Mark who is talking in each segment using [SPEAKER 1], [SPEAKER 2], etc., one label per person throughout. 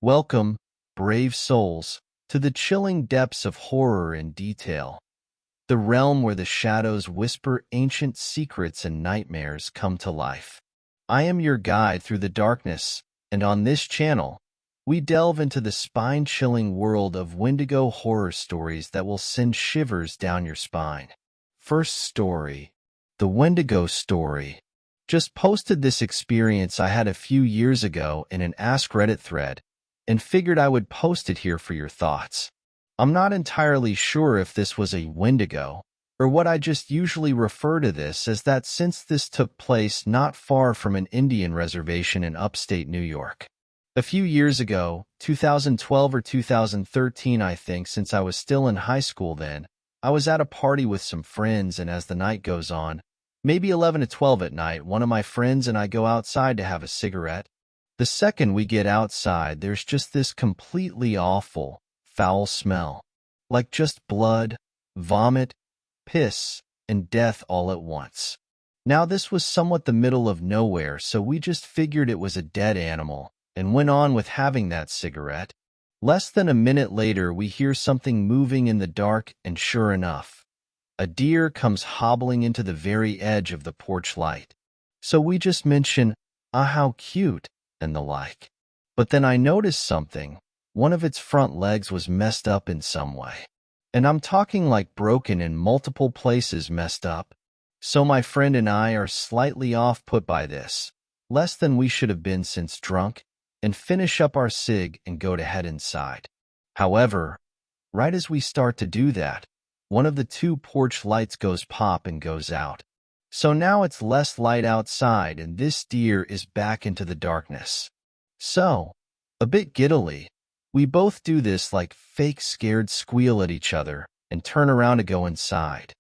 [SPEAKER 1] Welcome, brave souls, to the chilling depths of horror and detail, the realm where the shadows whisper ancient secrets and nightmares come to life. I am your guide through the darkness, and on this channel, we delve into the spine-chilling world of Wendigo horror stories that will send shivers down your spine. First story, the Wendigo story. Just posted this experience I had a few years ago in an Ask Reddit thread, and figured I would post it here for your thoughts. I'm not entirely sure if this was a Wendigo, or what I just usually refer to this as that since this took place not far from an Indian reservation in upstate New York. A few years ago, 2012 or 2013 I think, since I was still in high school then, I was at a party with some friends, and as the night goes on, maybe 11 to 12 at night, one of my friends and I go outside to have a cigarette. The second we get outside, there's just this completely awful, foul smell. Like just blood, vomit, piss, and death all at once. Now this was somewhat the middle of nowhere, so we just figured it was a dead animal, and went on with having that cigarette. Less than a minute later, we hear something moving in the dark, and sure enough, a deer comes hobbling into the very edge of the porch light. So we just mention, "Ah, how cute," and the like. But then I noticed something. One of its front legs was messed up in some way. And I'm talking like broken in multiple places, messed up. So my friend and I are slightly off-put by this, less than we should have been since drunk, and finish up our cig and go to head inside. However, right as we start to do that, one of the two porch lights goes pop and goes out. So now it's less light outside, and this deer is back into the darkness. So, a bit giddily, we both do this like fake scared squeal at each other and turn around to go inside.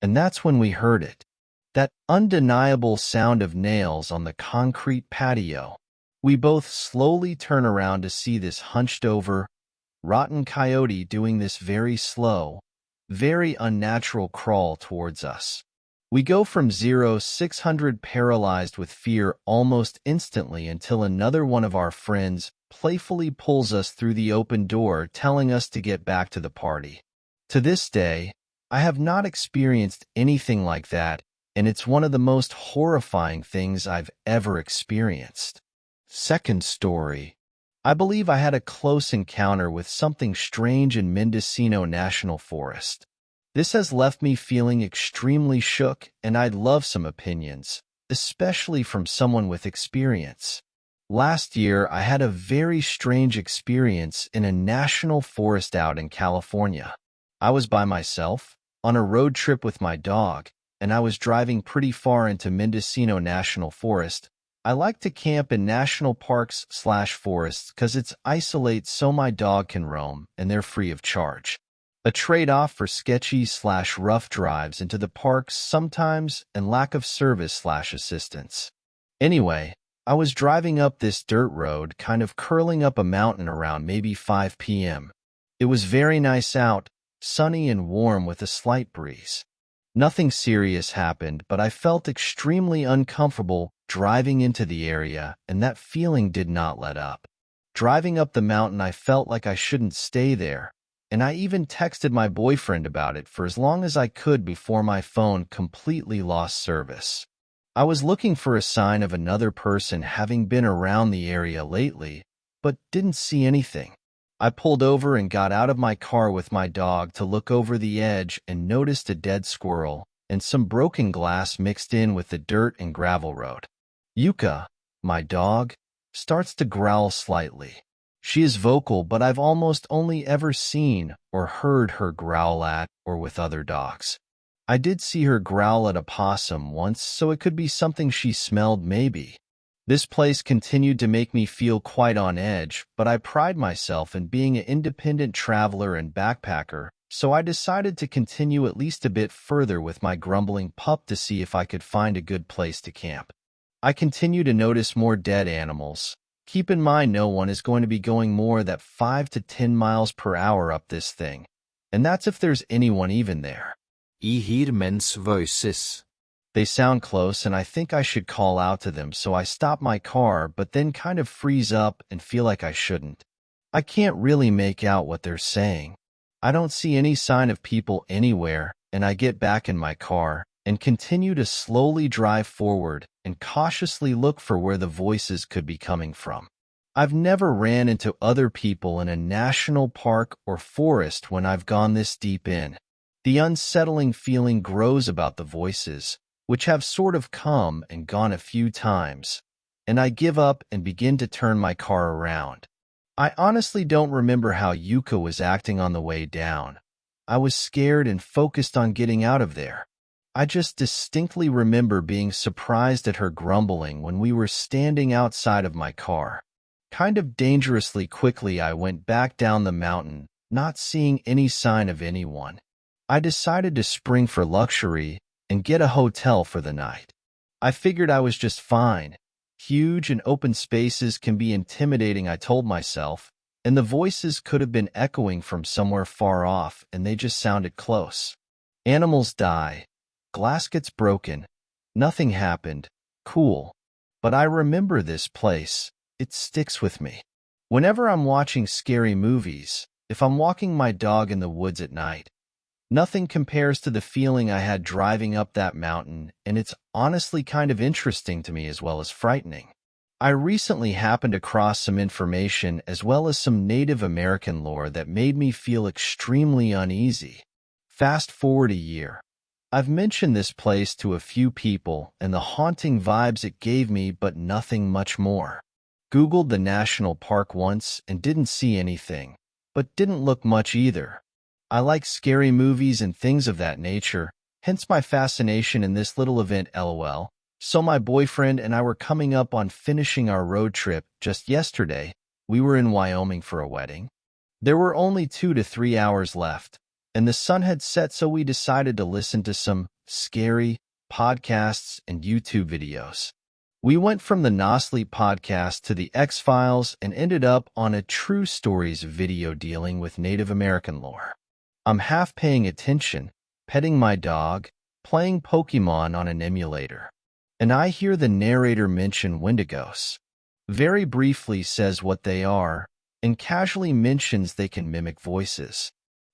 [SPEAKER 1] And that's when we heard it. That undeniable sound of nails on the concrete patio. We both slowly turn around to see this hunched-over, rotten coyote doing this very slow, very unnatural crawl towards us. We go from 0-600 paralyzed with fear almost instantly until another one of our friends playfully pulls us through the open door, telling us to get back to the party. To this day, I have not experienced anything like that, and it's one of the most horrifying things I've ever experienced. Second story. I believe I had a close encounter with something strange in Mendocino National Forest. This has left me feeling extremely shook, and I'd love some opinions, especially from someone with experience. Last year, I had a very strange experience in a national forest out in California. I was by myself, on a road trip with my dog, and I was driving pretty far into Mendocino National Forest. I like to camp in national parks/forests because it's isolated so my dog can roam, and they're free of charge. A trade-off for sketchy/rough drives into the parks sometimes and lack of service/assistance. Anyway, I was driving up this dirt road, kind of curling up a mountain around maybe 5 p.m. It was very nice out, sunny and warm with a slight breeze. Nothing serious happened, but I felt extremely uncomfortable driving into the area, and that feeling did not let up. Driving up the mountain, I felt like I shouldn't stay there. And I even texted my boyfriend about it for as long as I could before my phone completely lost service. I was looking for a sign of another person having been around the area lately, but didn't see anything. I pulled over and got out of my car with my dog to look over the edge and noticed a dead squirrel and some broken glass mixed in with the dirt and gravel road. Yuka, my dog, starts to growl slightly. She is vocal, but I've almost only ever seen or heard her growl at or with other dogs. I did see her growl at a possum once, so it could be something she smelled maybe. This place continued to make me feel quite on edge, but I pride myself in being an independent traveler and backpacker, so I decided to continue at least a bit further with my grumbling pup to see if I could find a good place to camp. I continue to notice more dead animals. Keep in mind no one is going to be going more than 5 to 10 miles per hour up this thing, and that's if there's anyone even there.
[SPEAKER 2] I hear men's voices.
[SPEAKER 1] They sound close, and I think I should call out to them, so I stop my car, but then kind of freeze up and feel like I shouldn't. I can't really make out what they're saying. I don't see any sign of people anywhere, and I get back in my car and continue to slowly drive forward and cautiously look for where the voices could be coming from. I've never ran into other people in a national park or forest when I've gone this deep in. The unsettling feeling grows about the voices, which have sort of come and gone a few times, and I give up and begin to turn my car around. I honestly don't remember how Yuka was acting on the way down. I was scared and focused on getting out of there. I just distinctly remember being surprised at her grumbling when we were standing outside of my car. Kind of dangerously quickly, I went back down the mountain, not seeing any sign of anyone. I decided to spring for luxury and get a hotel for the night. I figured I was just fine. Huge and open spaces can be intimidating, I told myself, and the voices could have been echoing from somewhere far off, and they just sounded close. Animals die. Glass gets broken. Nothing happened. Cool. But I remember this place. It sticks with me. Whenever I'm watching scary movies, if I'm walking my dog in the woods at night, nothing compares to the feeling I had driving up that mountain, and it's honestly kind of interesting to me as well as frightening. I recently happened across some information as well as some Native American lore that made me feel extremely uneasy. Fast forward a year. I've mentioned this place to a few people and the haunting vibes it gave me, but nothing much more. Googled the national park once and didn't see anything, but didn't look much either. I like scary movies and things of that nature, hence my fascination in this little event, lol. So my boyfriend and I were coming up on finishing our road trip just yesterday. We were in Wyoming for a wedding. There were only 2 to 3 hours left, and the sun had set, so we decided to listen to some scary podcasts and YouTube videos. We went from the No Sleep podcast to the X-Files and ended up on a True Stories video dealing with Native American lore. I'm half paying attention, petting my dog, playing Pokemon on an emulator, and I hear the narrator mention Wendigos. Very briefly says what they are, and casually mentions they can mimic voices.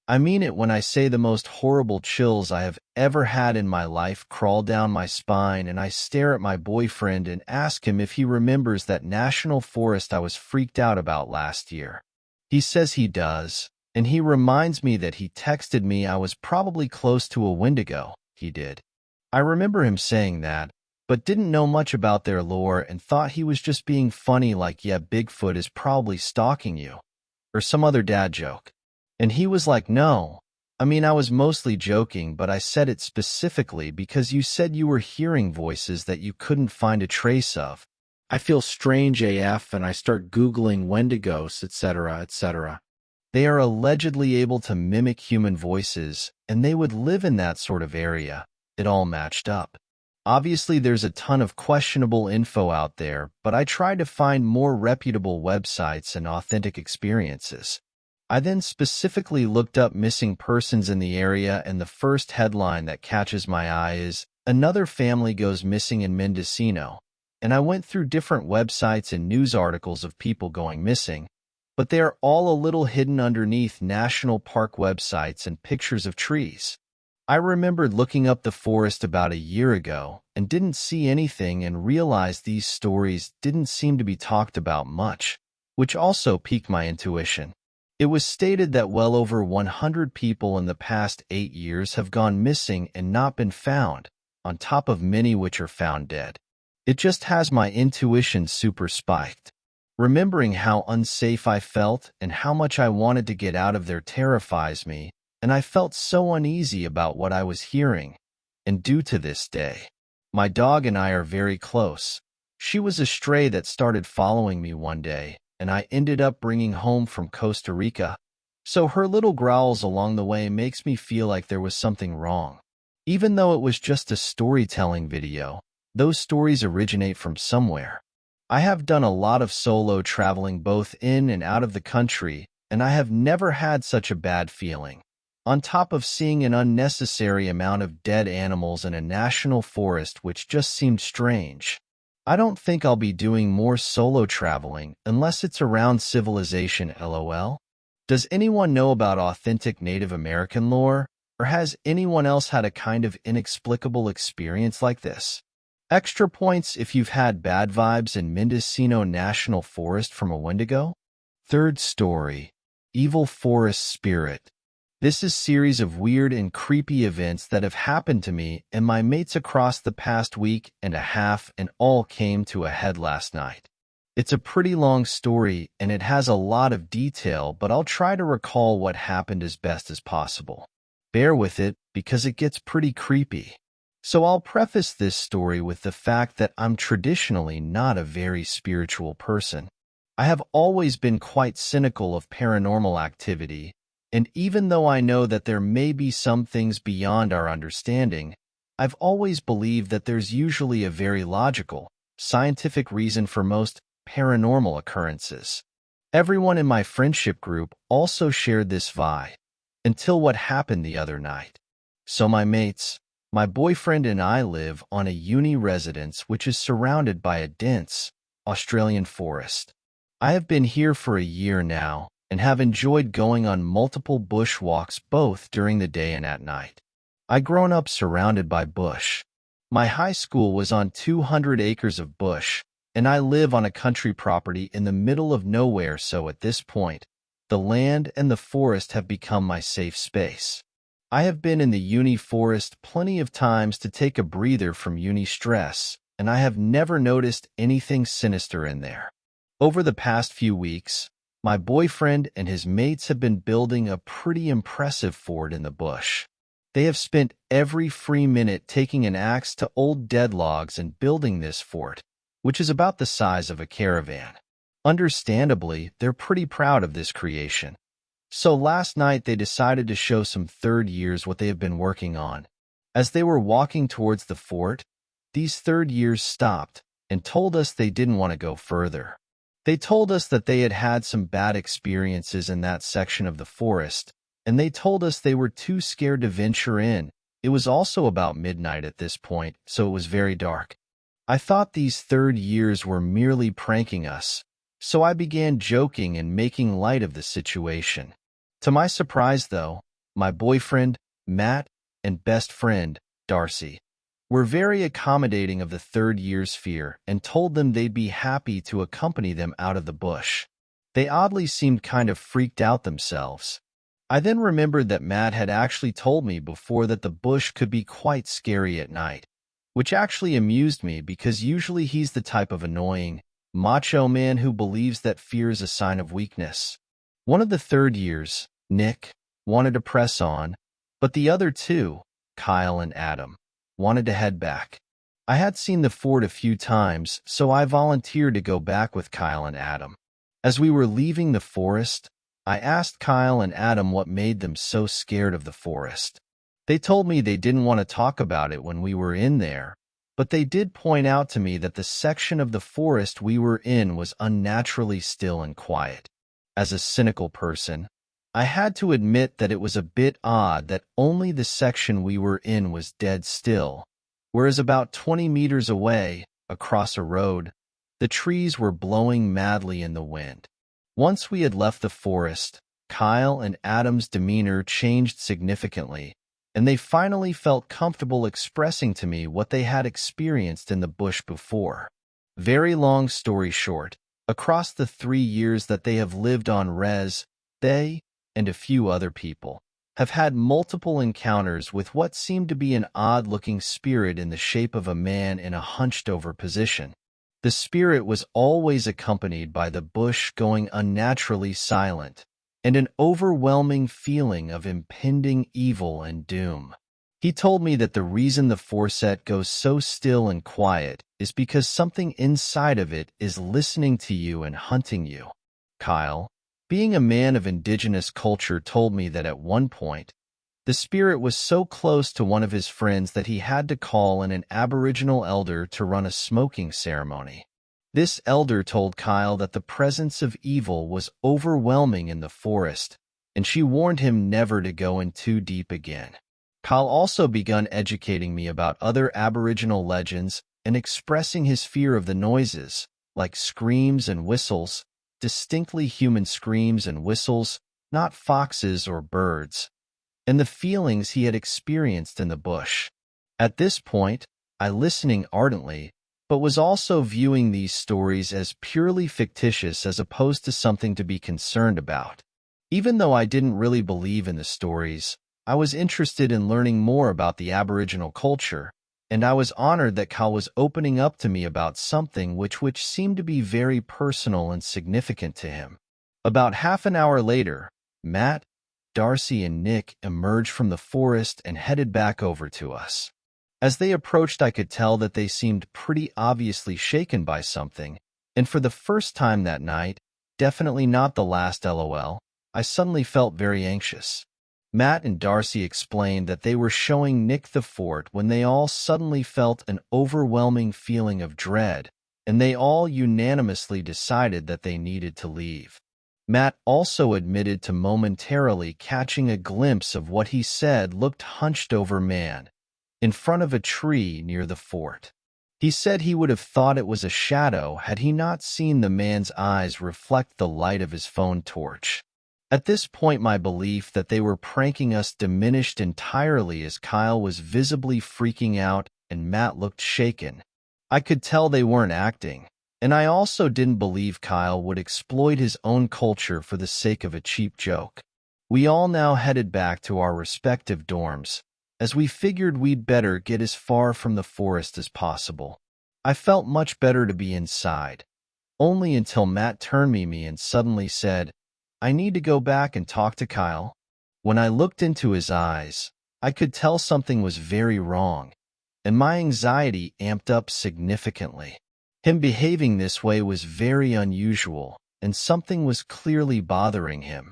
[SPEAKER 1] I mean it when I say the most horrible chills I have ever had in my life crawl down my spine, and I stare at my boyfriend and ask him if he remembers that national forest I was freaked out about last year. He says he does, and he reminds me that he texted me I was probably close to a Wendigo. He did. I remember him saying that, but didn't know much about their lore and thought he was just being funny, like, yeah, Bigfoot is probably stalking you, or some other dad joke. And he was like, no. I mean, I was mostly joking, but I said it specifically because you said you were hearing voices that you couldn't find a trace of. I feel strange AF and I start Googling Wendigos, etc., etc. They are allegedly able to mimic human voices, and they would live in that sort of area. It all matched up. Obviously, there's a ton of questionable info out there, but I tried to find more reputable websites and authentic experiences. I then specifically looked up missing persons in the area, and the first headline that catches my eye is, "Another family goes missing in Mendocino." And I went through different websites and news articles of people going missing, but they are all a little hidden underneath national park websites and pictures of trees. I remembered looking up the forest about a year ago and didn't see anything, and realized these stories didn't seem to be talked about much, which also piqued my intuition. It was stated that well over 100 people in the past 8 years have gone missing and not been found, on top of many which are found dead. It just has my intuition super spiked. Remembering how unsafe I felt and how much I wanted to get out of there terrifies me, and I felt so uneasy about what I was hearing. And due to this day, my dog and I are very close. She was a stray that started following me one day, and I ended up bringing home from Costa Rica. So her little growls along the way makes me feel like there was something wrong. Even though it was just a storytelling video, those stories originate from somewhere. I have done a lot of solo traveling both in and out of the country, and I have never had such a bad feeling. On top of seeing an unnecessary amount of dead animals in a national forest which just seemed strange. I don't think I'll be doing more solo traveling unless it's around civilization, lol. Does anyone know about authentic Native American lore, or has anyone else had a kind of inexplicable experience like this? Extra points if you've had bad vibes in Mendocino National Forest from a Wendigo. Third story, Evil Forest Spirit. This is a series of weird and creepy events that have happened to me and my mates across the past week and a half, and all came to a head last night. It's a pretty long story and it has a lot of detail, but I'll try to recall what happened as best as possible. Bear with it because it gets pretty creepy. So I'll preface this story with the fact that I'm traditionally not a very spiritual person. I have always been quite cynical of paranormal activity, and even though I know that there may be some things beyond our understanding, I've always believed that there's usually a very logical, scientific reason for most paranormal occurrences. Everyone in my friendship group also shared this vibe, until what happened the other night. So my mates, my boyfriend and I live on a uni residence which is surrounded by a dense Australian forest. I have been here for a year now and have enjoyed going on multiple bushwalks both during the day and at night. I grown up surrounded by bush. My high school was on 200 acres of bush, and I live on a country property in the middle of nowhere, so at this point, the land and the forest have become my safe space. I have been in the uni forest plenty of times to take a breather from uni stress, and I have never noticed anything sinister in there. Over the past few weeks, my boyfriend and his mates have been building a pretty impressive fort in the bush. They have spent every free minute taking an axe to old dead logs and building this fort, which is about the size of a caravan. Understandably, they're pretty proud of this creation. So last night they decided to show some third years what they have been working on. As they were walking towards the fort, these third years stopped and told us they didn't want to go further. They told us that they had had some bad experiences in that section of the forest, and they told us they were too scared to venture in. It was also about midnight at this point, so it was very dark. I thought these third years were merely pranking us, so I began joking and making light of the situation. To my surprise, though, my boyfriend, Matt, and best friend, Darcy, were very accommodating of the third year's fear and told them they'd be happy to accompany them out of the bush. They oddly seemed kind of freaked out themselves. I then remembered that Matt had actually told me before that the bush could be quite scary at night, which actually amused me because usually he's the type of annoying, macho man who believes that fear is a sign of weakness. One of the third years, Nick, wanted to press on, but the other two, Kyle and Adam, wanted to head back. I had seen the fort a few times, so I volunteered to go back with Kyle and Adam. As we were leaving the forest, I asked Kyle and Adam what made them so scared of the forest. They told me they didn't want to talk about it when we were in there, but they did point out to me that the section of the forest we were in was unnaturally still and quiet. As a cynical person, I had to admit that it was a bit odd that only the section we were in was dead still, whereas about 20 meters away, across a road, the trees were blowing madly in the wind. Once we had left the forest, Kyle and Adam's demeanor changed significantly, and they finally felt comfortable expressing to me what they had experienced in the bush before. Very long story short, across the 3 years that they have lived on res, they, and a few other people, have had multiple encounters with what seemed to be an odd-looking spirit in the shape of a man in a hunched-over position. The spirit was always accompanied by the bush going unnaturally silent and an overwhelming feeling of impending evil and doom. He told me that the reason the forest goes so still and quiet is because something inside of it is listening to you and hunting you. Kyle, being a man of indigenous culture, told me that at one point, the spirit was so close to one of his friends that he had to call in an Aboriginal elder to run a smoking ceremony. This elder told Kyle that the presence of evil was overwhelming in the forest, and she warned him never to go in too deep again. Kyle also begun educating me about other Aboriginal legends and expressing his fear of the noises, like screams and whistles, distinctly human screams and whistles, not foxes or birds, and the feelings he had experienced in the bush. At this point, I listening ardently, but was also viewing these stories as purely fictitious as opposed to something to be concerned about. Even though I didn't really believe in the stories, I was interested in learning more about the Aboriginal culture, and I was honored that Kyle was opening up to me about something which seemed to be very personal and significant to him. About half an hour later, Matt, Darcy, and Nick emerged from the forest and headed back over to us. As they approached, I could tell that they seemed pretty obviously shaken by something, and for the first time that night, definitely not the last LOL, I suddenly felt very anxious. Matt and Darcy explained that they were showing Nick the fort when they all suddenly felt an overwhelming feeling of dread, and they all unanimously decided that they needed to leave. Matt also admitted to momentarily catching a glimpse of what he said looked hunched-over man in front of a tree near the fort. He said he would have thought it was a shadow had he not seen the man's eyes reflect the light of his phone torch. At this point, my belief that they were pranking us diminished entirely as Kyle was visibly freaking out and Matt looked shaken. I could tell they weren't acting, and I also didn't believe Kyle would exploit his own culture for the sake of a cheap joke. We all now headed back to our respective dorms, as we figured we'd better get as far from the forest as possible. I felt much better to be inside, only until Matt turned me and suddenly said, "I need to go back and talk to Kyle." When I looked into his eyes, I could tell something was very wrong, and my anxiety amped up significantly. Him behaving this way was very unusual, and something was clearly bothering him.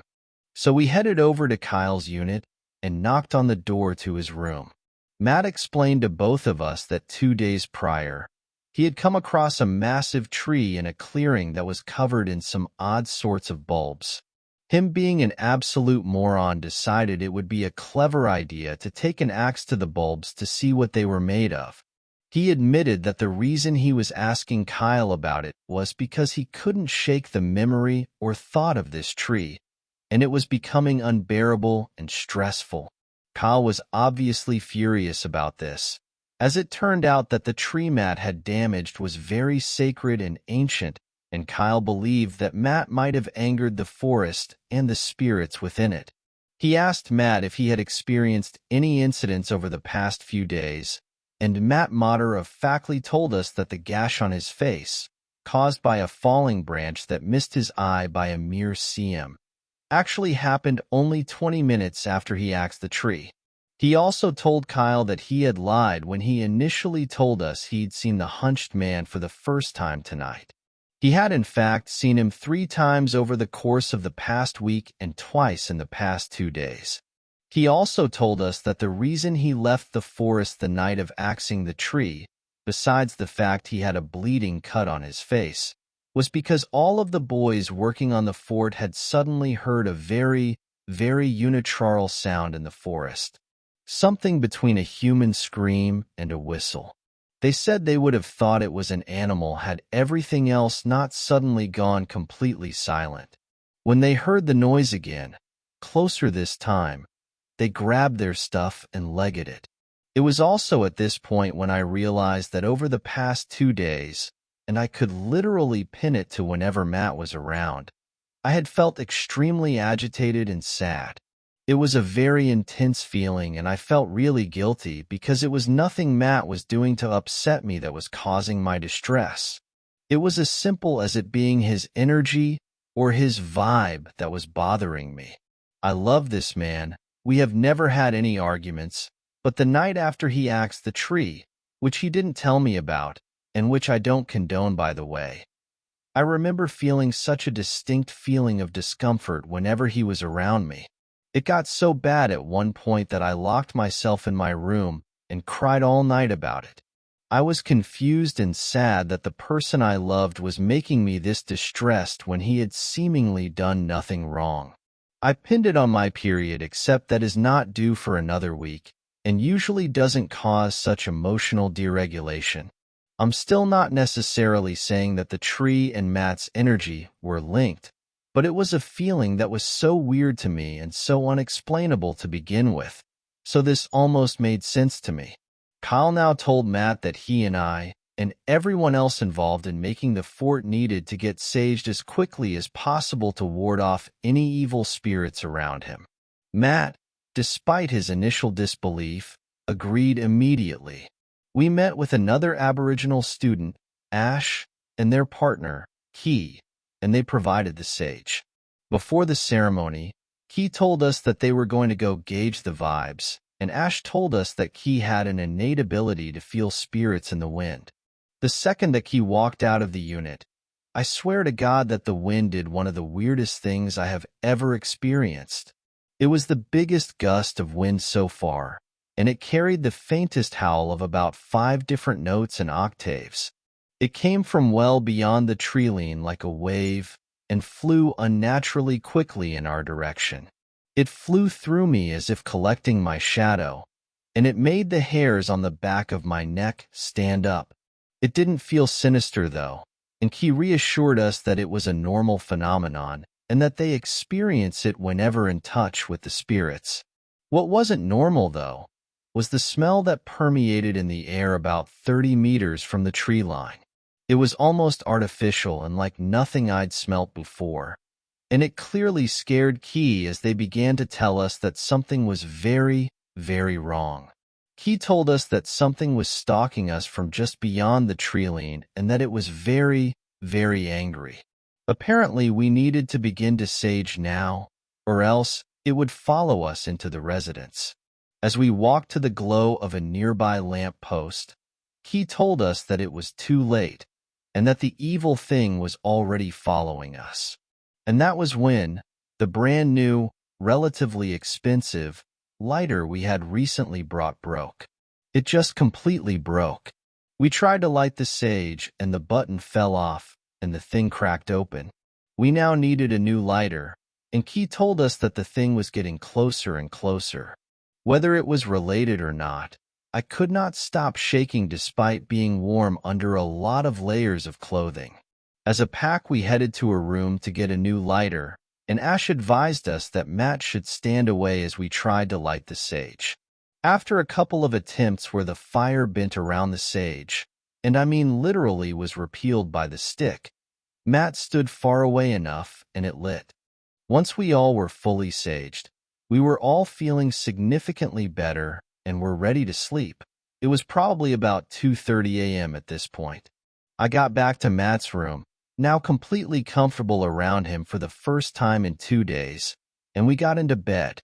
[SPEAKER 1] So we headed over to Kyle's unit and knocked on the door to his room. Matt explained to both of us that 2 days prior, he had come across a massive tree in a clearing that was covered in some odd sorts of bulbs. Him being an absolute moron decided it would be a clever idea to take an axe to the bulbs to see what they were made of. He admitted that the reason he was asking Kyle about it was because he couldn't shake the memory or thought of this tree, and it was becoming unbearable and stressful. Kyle was obviously furious about this, as it turned out that the tree Matt had damaged was very sacred and ancient, and Kyle believed that Matt might have angered the forest and the spirits within it. He asked Matt if he had experienced any incidents over the past few days, and Matt matter-of-factly told us that the gash on his face, caused by a falling branch that missed his eye by a mere cm, actually happened only 20 minutes after he axed the tree. He also told Kyle that he had lied when he initially told us he'd seen the hunched man for the first time tonight. He had in fact seen him 3 times over the course of the past week and twice in the past 2 days. He also told us that the reason he left the forest the night of axing the tree, besides the fact he had a bleeding cut on his face, was because all of the boys working on the fort had suddenly heard a very, very unilateral sound in the forest. Something between a human scream and a whistle. They said they would have thought it was an animal had everything else not suddenly gone completely silent. When they heard the noise again, closer this time, they grabbed their stuff and legged it. It was also at this point when I realized that over the past 2 days, and I could literally pin it to whenever Matt was around, I had felt extremely agitated and sad. It was a very intense feeling, and I felt really guilty because it was nothing Matt was doing to upset me that was causing my distress. It was as simple as it being his energy or his vibe that was bothering me. I love this man. We have never had any arguments, but the night after he axed the tree, which he didn't tell me about, and which I don't condone by the way, I remember feeling such a distinct feeling of discomfort whenever he was around me. It got so bad at one point that I locked myself in my room and cried all night about it. I was confused and sad that the person I loved was making me this distressed when he had seemingly done nothing wrong. I pinned it on my period, except that is not due for another week, and usually doesn't cause such emotional deregulation. I'm still not necessarily saying that the tree and Matt's energy were linked, but it was a feeling that was so weird to me and so unexplainable to begin with, so this almost made sense to me. Kyle now told Matt that he and I, and everyone else involved in making the fort needed to get saged as quickly as possible to ward off any evil spirits around him. Matt, despite his initial disbelief, agreed immediately. We met with another Aboriginal student, Ash, and their partner, Key, and they provided the sage. Before the ceremony, Key told us that they were going to go gauge the vibes, and Ash told us that Key had an innate ability to feel spirits in the wind. The second that Key walked out of the unit, I swear to God that the wind did one of the weirdest things I have ever experienced. It was the biggest gust of wind so far, and it carried the faintest howl of about 5 different notes and octaves. It came from well beyond the tree-line like a wave and flew unnaturally quickly in our direction. It flew through me as if collecting my shadow, and it made the hairs on the back of my neck stand up. It didn't feel sinister, though, and Key reassured us that it was a normal phenomenon and that they experience it whenever in touch with the spirits. What wasn't normal, though, was the smell that permeated in the air about 30 meters from the tree line. It was almost artificial and like nothing I'd smelt before, and it clearly scared Key as they began to tell us that something was very, very wrong. Key told us that something was stalking us from just beyond the tree line and that it was very, very angry. Apparently, we needed to begin to sage now, or else it would follow us into the residence. As we walked to the glow of a nearby lamp post, Key told us that it was too late and that the evil thing was already following us. And that was when the brand new, relatively expensive lighter we had recently brought broke. It just completely broke. We tried to light the sage and the button fell off and the thing cracked open. We now needed a new lighter, and Key told us that the thing was getting closer and closer. Whether it was related or not, I could not stop shaking despite being warm under a lot of layers of clothing. As a pack, we headed to a room to get a new lighter, and Ash advised us that Matt should stand away as we tried to light the sage. After a couple of attempts where the fire bent around the sage, and I mean literally was repealed by the stick, Matt stood far away enough and it lit. Once we all were fully saged, we were all feeling significantly better and were ready to sleep. It was probably about 2:30 a.m. at this point. I got back to Matt's room, now completely comfortable around him for the first time in 2 days, and we got into bed.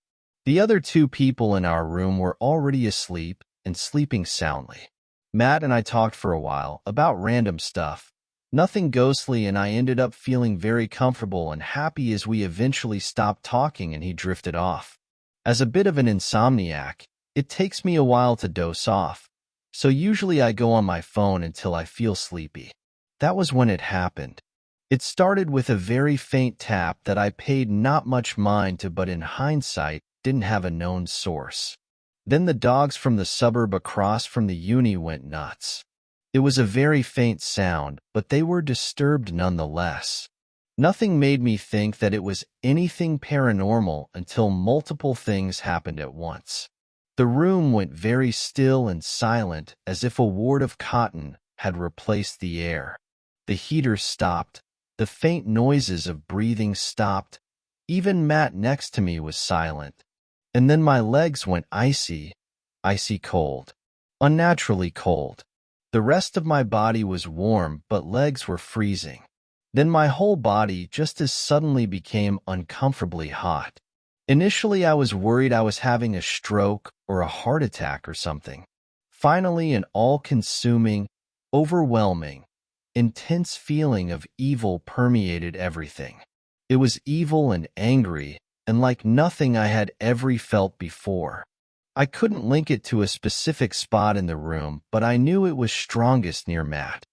[SPEAKER 1] The other 2 people in our room were already asleep and sleeping soundly. Matt and I talked for a while about random stuff, nothing ghostly, and I ended up feeling very comfortable and happy as we eventually stopped talking and he drifted off. As a bit of an insomniac, it takes me a while to doze off, so usually I go on my phone until I feel sleepy. That was when it happened. It started with a very faint tap that I paid not much mind to, but in hindsight didn't have a known source. Then the dogs from the suburb across from the uni went nuts. It was a very faint sound, but they were disturbed nonetheless. Nothing made me think that it was anything paranormal until multiple things happened at once. The room went very still and silent, as if a ward of cotton had replaced the air. The heater stopped. The faint noises of breathing stopped. Even Matt next to me was silent. And then my legs went icy cold. Unnaturally cold. The rest of my body was warm, but legs were freezing. Then my whole body just as suddenly became uncomfortably hot. Initially, I was worried I was having a stroke or a heart attack or something. Finally, an all-consuming, overwhelming, intense feeling of evil permeated everything. It was evil and angry, and like nothing I had ever felt before. I couldn't link it to a specific spot in the room, but I knew it was strongest near Matt.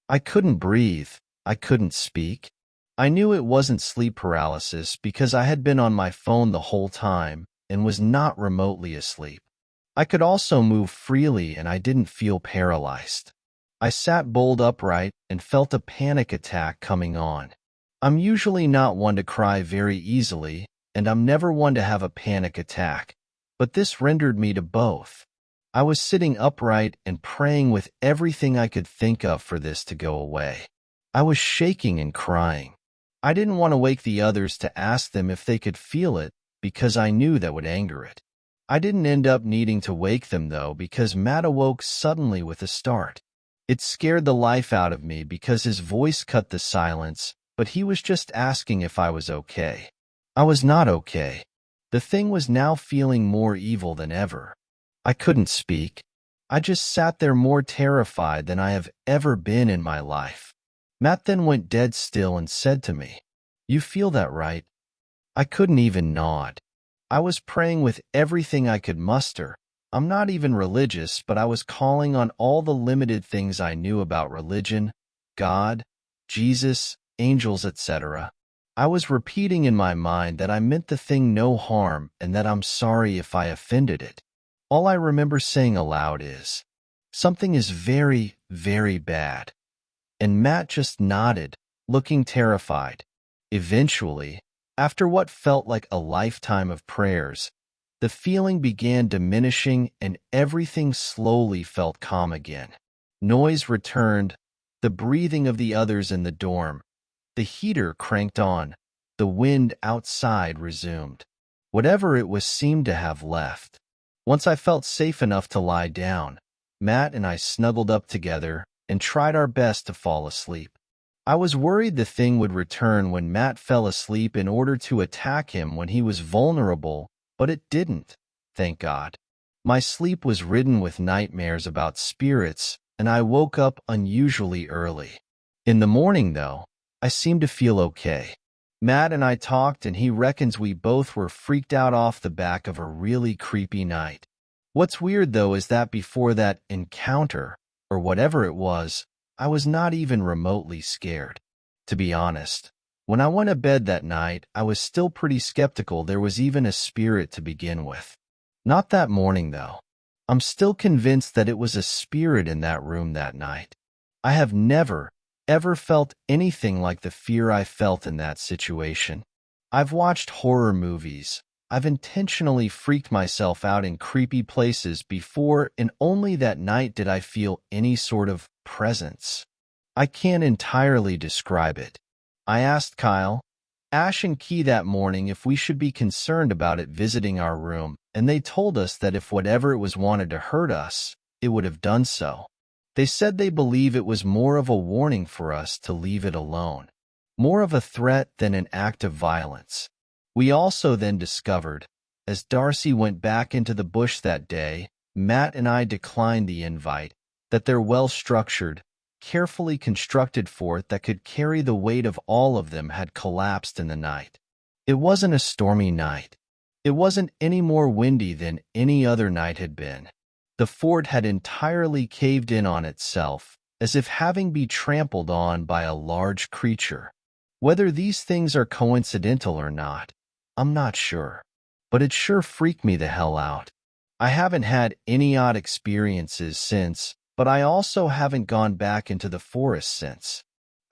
[SPEAKER 1] I couldn't breathe. I couldn't speak. I knew it wasn't sleep paralysis because I had been on my phone the whole time and was not remotely asleep. I could also move freely and I didn't feel paralyzed. I sat bolt upright and felt a panic attack coming on. I'm usually not one to cry very easily, and I'm never one to have a panic attack, but this rendered me to both. I was sitting upright and praying with everything I could think of for this to go away. I was shaking and crying. I didn't want to wake the others to ask them if they could feel it because I knew that would anger it. I didn't end up needing to wake them, though, because Matt awoke suddenly with a start. It scared the life out of me because his voice cut the silence, but he was just asking if I was okay. I was not okay. The thing was now feeling more evil than ever. I couldn't speak. I just sat there more terrified than I have ever been in my life. Matt then went dead still and said to me, "You feel that, right?" I couldn't even nod. I was praying with everything I could muster. I'm not even religious, but I was calling on all the limited things I knew about religion, God, Jesus, angels, etc. I was repeating in my mind that I meant the thing no harm and that I'm sorry if I offended it. All I remember saying aloud is, "Something is very, very bad." And Matt just nodded, looking terrified. Eventually, after what felt like a lifetime of prayers, the feeling began diminishing and everything slowly felt calm again. Noise returned, the breathing of the others in the dorm. The heater cranked on. The wind outside resumed. Whatever it was seemed to have left. Once I felt safe enough to lie down, Matt and I snuggled up together and tried our best to fall asleep. I was worried the thing would return when Matt fell asleep in order to attack him when he was vulnerable, but it didn't, thank God. My sleep was ridden with nightmares about spirits, and I woke up unusually early. In the morning, though, I seemed to feel okay. Matt and I talked, and he reckons we both were freaked out off the back of a really creepy night. What's weird, though, is that before that encounter, or whatever it was, I was not even remotely scared. To be honest, when I went to bed that night, I was still pretty skeptical there was even a spirit to begin with. Not that morning, though. I'm still convinced that it was a spirit in that room that night. I have never, ever felt anything like the fear I felt in that situation. I've watched horror movies. I've intentionally freaked myself out in creepy places before, and only that night did I feel any sort of presence. I can't entirely describe it. I asked Kyle, Ash, and Key that morning if we should be concerned about it visiting our room, and they told us that if whatever it was wanted to hurt us, it would have done so. They said they believe it was more of a warning for us to leave it alone, more of a threat than an act of violence. We also then discovered, as Darcy went back into the bush that day, Matt and I declined the invite, that their well-structured, carefully constructed fort that could carry the weight of all of them had collapsed in the night. It wasn't a stormy night. It wasn't any more windy than any other night had been. The fort had entirely caved in on itself, as if having been trampled on by a large creature. Whether these things are coincidental or not, I'm not sure, but it sure freaked me the hell out. I haven't had any odd experiences since, but I also haven't gone back into the forest since.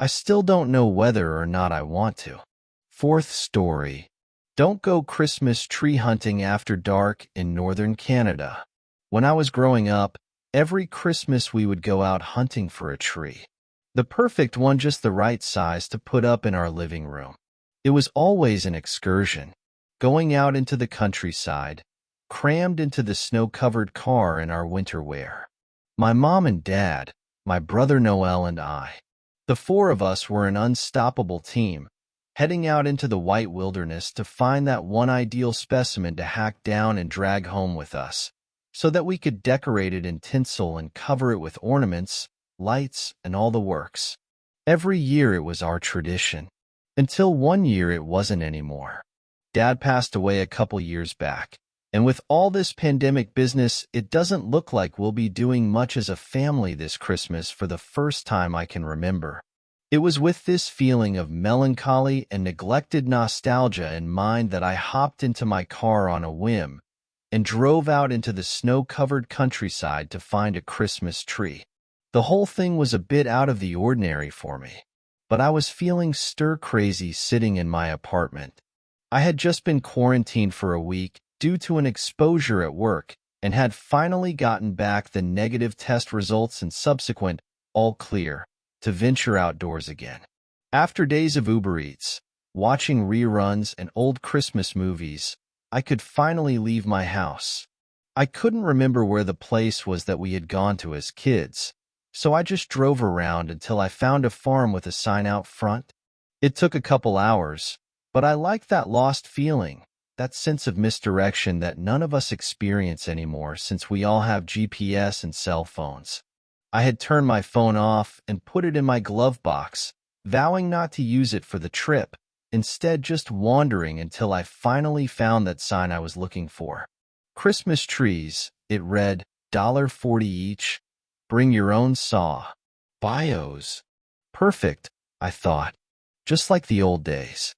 [SPEAKER 1] I still don't know whether or not I want to. Fourth story. Don't go Christmas tree hunting after dark in northern Canada. When I was growing up, every Christmas we would go out hunting for a tree. The perfect one, just the right size to put up in our living room. It was always an excursion, going out into the countryside, crammed into the snow-covered car in our winter wear. My mom and dad, my brother Noel and I. The four of us were an unstoppable team, heading out into the white wilderness to find that one ideal specimen to hack down and drag home with us, so that we could decorate it in tinsel and cover it with ornaments, lights, and all the works. Every year it was our tradition. Until one year it wasn't anymore. Dad passed away a couple years back, and with all this pandemic business, it doesn't look like we'll be doing much as a family this Christmas for the first time I can remember. It was with this feeling of melancholy and neglected nostalgia in mind that I hopped into my car on a whim and drove out into the snow-covered countryside to find a Christmas tree. The whole thing was a bit out of the ordinary for me, but I was feeling stir-crazy sitting in my apartment. I had just been quarantined for a week due to an exposure at work and had finally gotten back the negative test results and subsequent all clear to venture outdoors again. After days of Uber Eats, watching reruns and old Christmas movies, I could finally leave my house. I couldn't remember where the place was that we had gone to as kids, so I just drove around until I found a farm with a sign out front. It took a couple hours, but I liked that lost feeling, that sense of misdirection that none of us experience anymore since we all have GPS and cell phones. I had turned my phone off and put it in my glove box, vowing not to use it for the trip, instead just wandering until I finally found that sign I was looking for. Christmas trees, it read, $1.40 each. Bring your own saw. Bios. Perfect, I thought. Just like the old days.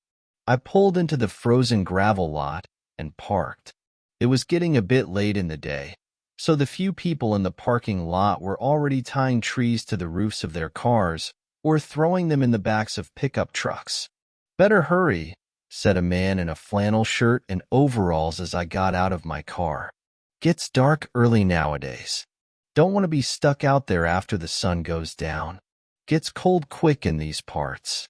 [SPEAKER 1] I pulled into the frozen gravel lot and parked. It was getting a bit late in the day, so the few people in the parking lot were already tying trees to the roofs of their cars or throwing them in the backs of pickup trucks. Better hurry, said a man in a flannel shirt and overalls as I got out of my car. Gets dark early nowadays. Don't want to be stuck out there after the sun goes down. Gets cold quick in these parts.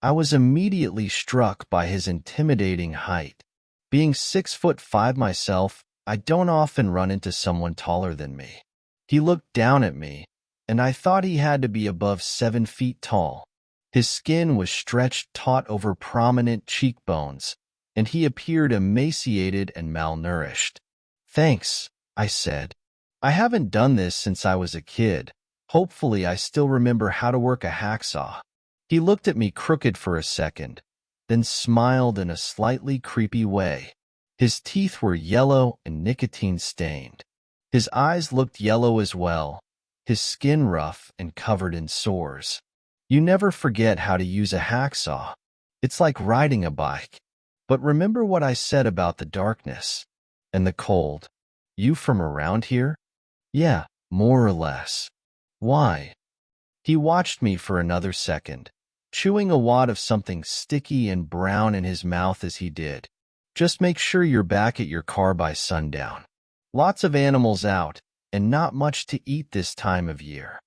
[SPEAKER 1] I was immediately struck by his intimidating height. Being 6'5" myself, I don't often run into someone taller than me. He looked down at me, and I thought he had to be above 7 feet tall. His skin was stretched taut over prominent cheekbones, and he appeared emaciated and malnourished. Thanks, I said. I haven't done this since I was a kid. Hopefully I still remember how to work a hacksaw. He looked at me crooked for a second, then smiled in a slightly creepy way. His teeth were yellow and nicotine-stained. His eyes looked yellow as well, his skin rough and covered in sores. You never forget how to use a hacksaw. It's like riding a bike. But remember what I said about the darkness and the cold. You from around here? Yeah, more or less. Why? He watched me for another second, chewing a wad of something sticky and brown in his mouth as he did. Just make sure you're back at your car by sundown. Lots of animals out, and not much to eat this time of year.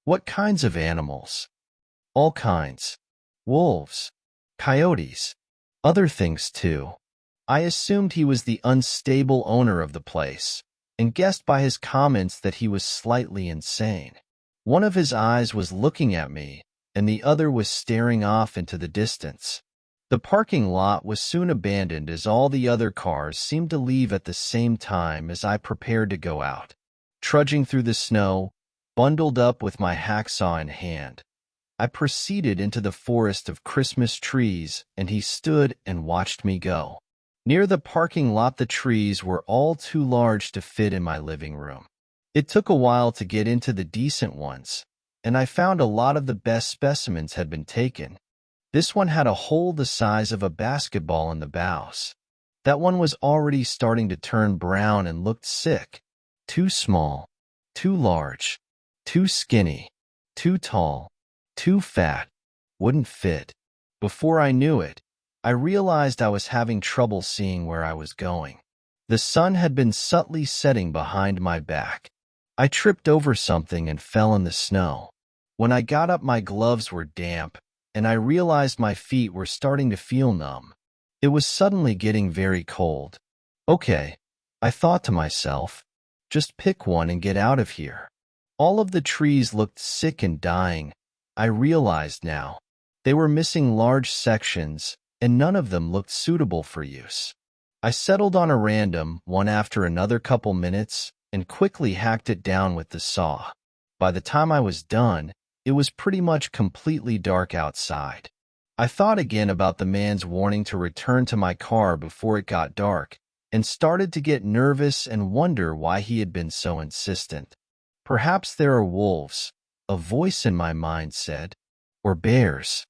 [SPEAKER 1] What kinds of animals? All kinds. Wolves, coyotes, other things too. I assumed he was the unstable owner of the place, and guessed by his comments that he was slightly insane. One of his eyes was looking at me, and the other was staring off into the distance. The parking lot was soon abandoned as all the other cars seemed to leave at the same time as I prepared to go out. Trudging through the snow, bundled up with my hacksaw in hand, I proceeded into the forest of Christmas trees, and he stood and watched me go. Near the parking lot, the trees were all too large to fit in my living room. It took a while to get into the decent ones, and I found a lot of the best specimens had been taken. This one had a hole the size of a basketball in the boughs. That one was already starting to turn brown and looked sick. Too small, too large, too skinny, too tall, too fat, wouldn't fit. Before I knew it, I realized I was having trouble seeing where I was going. The sun had been subtly setting behind my back. I tripped over something and fell in the snow. When I got up, my gloves were damp, and I realized my feet were starting to feel numb. It was suddenly getting very cold. Okay, I thought to myself, just pick one and get out of here. All of the trees looked sick and dying. I realized now. They were missing large sections, and none of them looked suitable for use. I settled on a random one after another couple minutes and quickly hacked it down with the saw. By the time I was done, it was pretty much completely dark outside. I thought again about the man's warning to return to my car before it got dark, and started to get nervous and wonder why he had been so insistent. Perhaps there are wolves, a voice in my mind said, or bears.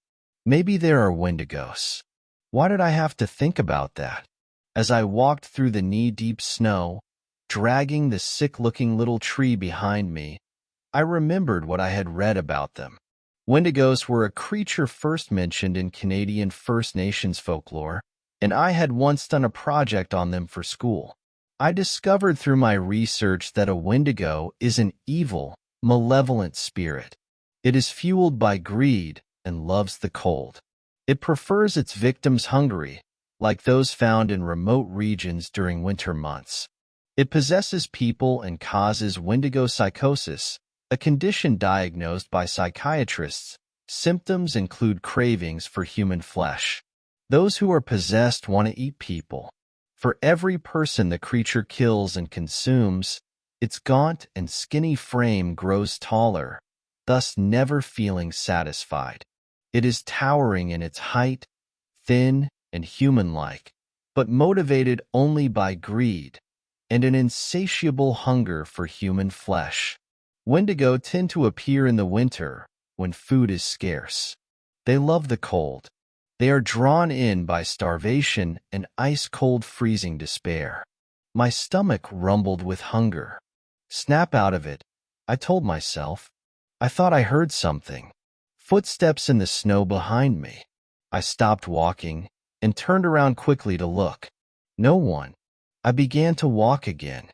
[SPEAKER 1] Maybe there are wendigos. Why did I have to think about that? As I walked through the knee-deep snow, dragging the sick-looking little tree behind me, I remembered what I had read about them. Wendigos were a creature first mentioned in Canadian First Nations folklore, and I had once done a project on them for school. I discovered through my research that a Wendigo is an evil, malevolent spirit. It is fueled by greed and loves the cold. It prefers its victims hungry, like those found in remote regions during winter months. It possesses people and causes Wendigo psychosis, a condition diagnosed by psychiatrists. Symptoms include cravings for human flesh. Those who are possessed want to eat people. For every person the creature kills and consumes, its gaunt and skinny frame grows taller, thus never feeling satisfied. It is towering in its height, thin and human-like, but motivated only by greed and an insatiable hunger for human flesh. Wendigo tend to appear in the winter when food is scarce. They love the cold. They are drawn in by starvation and ice-cold freezing despair. My stomach rumbled with hunger. Snap out of it, I told myself. I thought I heard something. Footsteps in the snow behind me. I stopped walking and turned around quickly to look. No one. I began to walk again.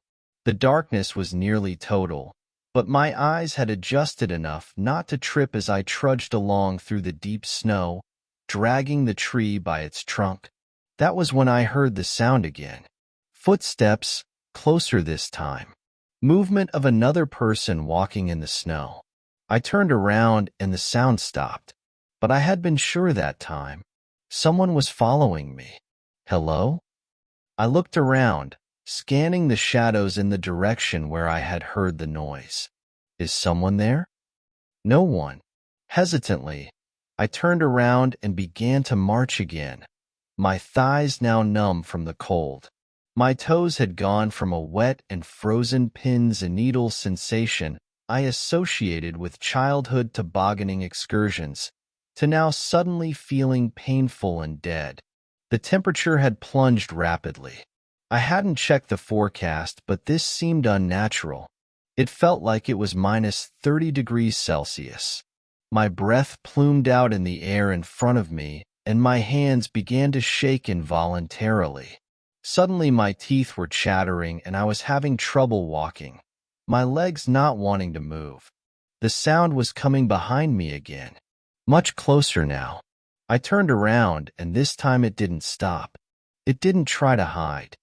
[SPEAKER 1] The darkness was nearly total, but my eyes had adjusted enough not to trip as I trudged along through the deep snow, dragging the tree by its trunk. That was when I heard the sound again. Footsteps, closer this time. Movement of another person walking in the snow. I turned around and the sound stopped, but I had been sure that time. Someone was following me. Hello? I looked around, scanning the shadows in the direction where I had heard the noise. Is someone there? No one. Hesitantly, I turned around and began to march again, my thighs now numb from the cold. My toes had gone from a wet and frozen pins and needles sensation I associated with childhood tobogganing excursions to now suddenly feeling painful and dead. The temperature had plunged rapidly. I hadn't checked the forecast, but this seemed unnatural. It felt like it was minus 30 degrees Celsius. My breath plumed out in the air in front of me, and my hands began to shake involuntarily. Suddenly my teeth were chattering and I was having trouble walking, my legs not wanting to move. The sound was coming behind me again, much closer now. I turned around, and this time it didn't stop. It didn't try to hide.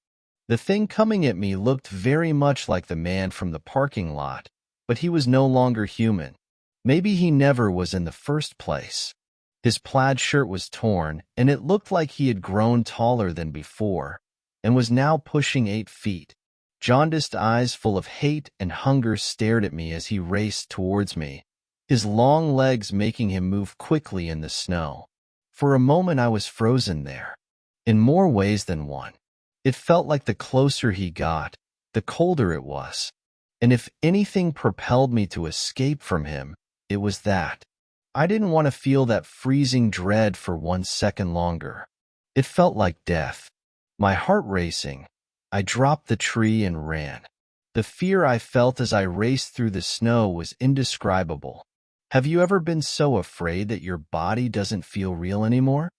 [SPEAKER 1] The thing coming at me looked very much like the man from the parking lot, but he was no longer human. Maybe he never was in the first place. His plaid shirt was torn, and it looked like he had grown taller than before, and was now pushing 8 feet. Jaundiced eyes full of hate and hunger stared at me as he raced towards me, his long legs making him move quickly in the snow. For a moment I was frozen there, in more ways than one. It felt like the closer he got, the colder it was. And if anything propelled me to escape from him, it was that. I didn't want to feel that freezing dread for 1 second longer. It felt like death. My heart racing, I dropped the tree and ran. The fear I felt as I raced through the snow was indescribable. Have you ever been so afraid that your body doesn't feel real anymore?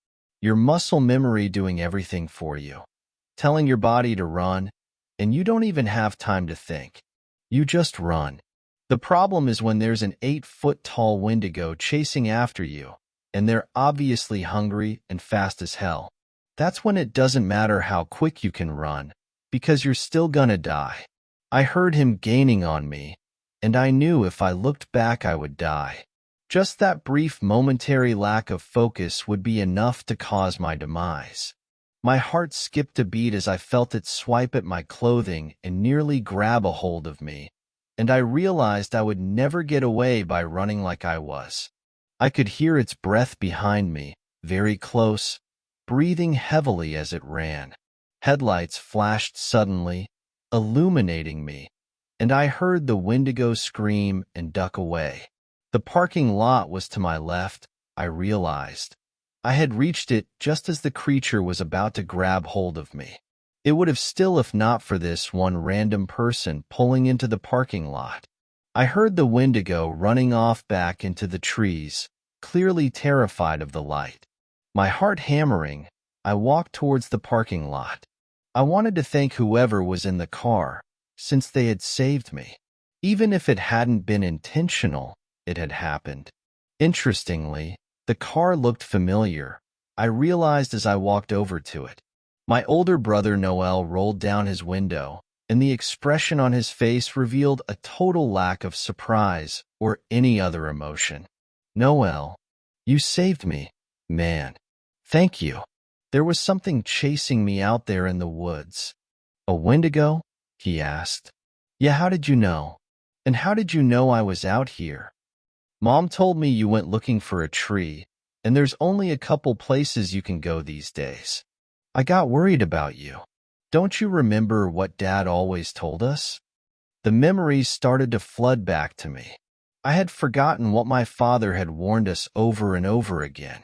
[SPEAKER 1] Your muscle memory doing everything for you, telling your body to run, and you don't even have time to think. You just run. The problem is when there's an 8-foot-tall Wendigo chasing after you, and they're obviously hungry and fast as hell. That's when it doesn't matter how quick you can run, because you're still gonna die. I heard him gaining on me, and I knew if I looked back I would die. Just that brief momentary lack of focus would be enough to cause my demise. My heart skipped a beat as I felt it swipe at my clothing and nearly grab a hold of me, and I realized I would never get away by running like I was. I could hear its breath behind me, very close, breathing heavily as it ran. Headlights flashed suddenly, illuminating me, and I heard the Wendigo scream and duck away. The parking lot was to my left, I realized. I had reached it just as the creature was about to grab hold of me. It would have still if not for this one random person pulling into the parking lot. I heard the Wendigo running off back into the trees, clearly terrified of the light. My heart hammering, I walked towards the parking lot. I wanted to thank whoever was in the car, since they had saved me. Even if it hadn't been intentional, it had happened. Interestingly, the car looked familiar. I realized as I walked over to it. My older brother Noel rolled down his window, and the expression on his face revealed a total lack of surprise or any other emotion. "Noel, you saved me, man. Thank you." There was something chasing me out there in the woods. "A Wendigo?" he asked. "Yeah, how did you know? And how did you know I was out here?" "Mom told me you went looking for a tree, and there's only a couple places you can go these days. I got worried about you. Don't you remember what Dad always told us?" The memories started to flood back to me. I had forgotten what my father had warned us over and over again.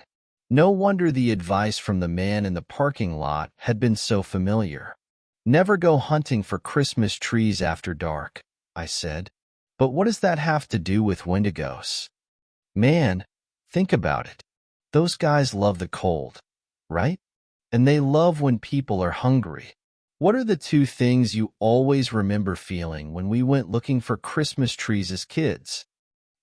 [SPEAKER 1] No wonder the advice from the man in the parking lot had been so familiar. "Never go hunting for Christmas trees after dark," I said. "But what does that have to do with Wendigos?" "Man, think about it. Those guys love the cold, right? And they love when people are hungry. What are the two things you always remember feeling when we went looking for Christmas trees as kids?"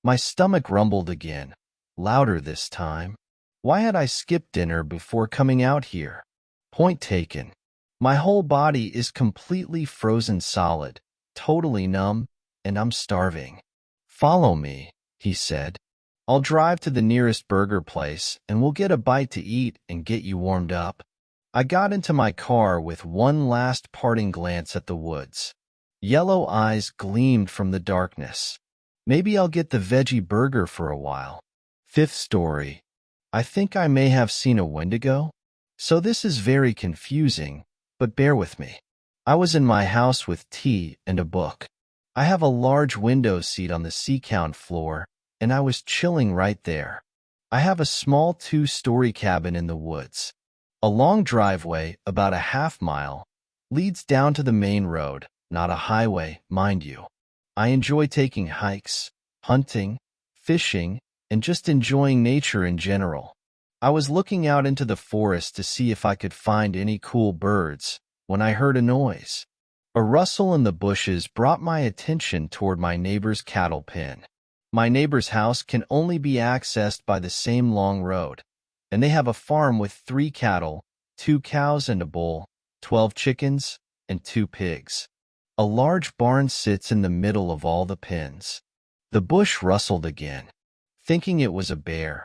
[SPEAKER 1] My stomach rumbled again, louder this time. Why had I skipped dinner before coming out here? Point taken. My whole body is completely frozen solid, totally numb, and I'm starving. "Follow me," he said. "I'll drive to the nearest burger place and we'll get a bite to eat and get you warmed up." I got into my car with one last parting glance at the woods. Yellow eyes gleamed from the darkness. Maybe I'll get the veggie burger for a while. Fifth story. I think I may have seen a Wendigo. So this is very confusing, but bear with me. I was in my house with tea and a book. I have a large window seat on the second floor, and I was chilling right there. I have a small 2-story cabin in the woods. A long driveway, about a half-mile, leads down to the main road, not a highway, mind you. I enjoy taking hikes, hunting, fishing, and just enjoying nature in general. I was looking out into the forest to see if I could find any cool birds when I heard a noise. A rustle in the bushes brought my attention toward my neighbor's cattle pen. My neighbor's house can only be accessed by the same long road, and they have a farm with 3 cattle, 2 cows and a bull, 12 chickens, and 2 pigs. A large barn sits in the middle of all the pens. The bush rustled again. Thinking it was a bear,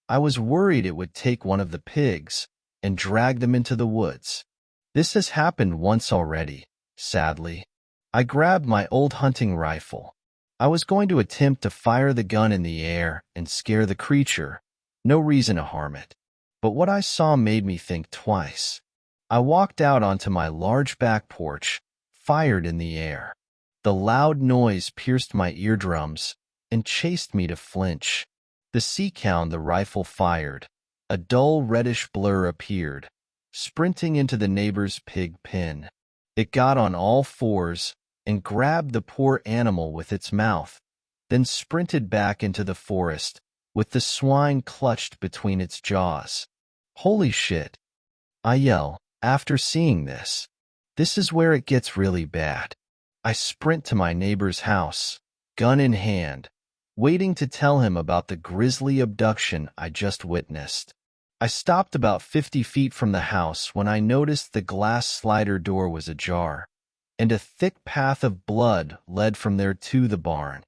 [SPEAKER 1] I was worried it would take one of the pigs and drag them into the woods. This has happened once already, sadly. I grabbed my old hunting rifle. I was going to attempt to fire the gun in the air and scare the creature. No reason to harm it. But what I saw made me think twice. I walked out onto my large back porch, fired in the air. The loud noise pierced my eardrums and chased me to flinch. The second the rifle fired, a dull reddish blur appeared, sprinting into the neighbor's pig pen. It got on all fours and grabbed the poor animal with its mouth, then sprinted back into the forest, with the swine clutched between its jaws. "Holy shit," I yell, after seeing this. This is where it gets really bad. I sprint to my neighbor's house, gun in hand, waiting to tell him about the grisly abduction I just witnessed. I stopped about 50 feet from the house when I noticed the glass slider door was ajar, and a thick path of blood led from there to the barn.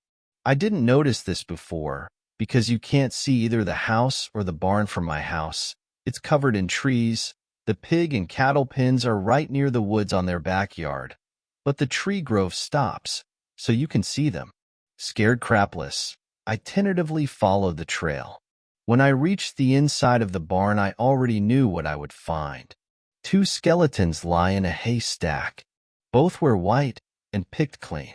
[SPEAKER 1] I didn't notice this before, because you can't see either the house or the barn from my house. It's covered in trees. The pig and cattle pens are right near the woods on their backyard, but the tree grove stops, so you can see them. Scared crapless, I tentatively followed the trail. When I reached the inside of the barn, I already knew what I would find. 2 skeletons lie in a haystack. Both were white and picked clean.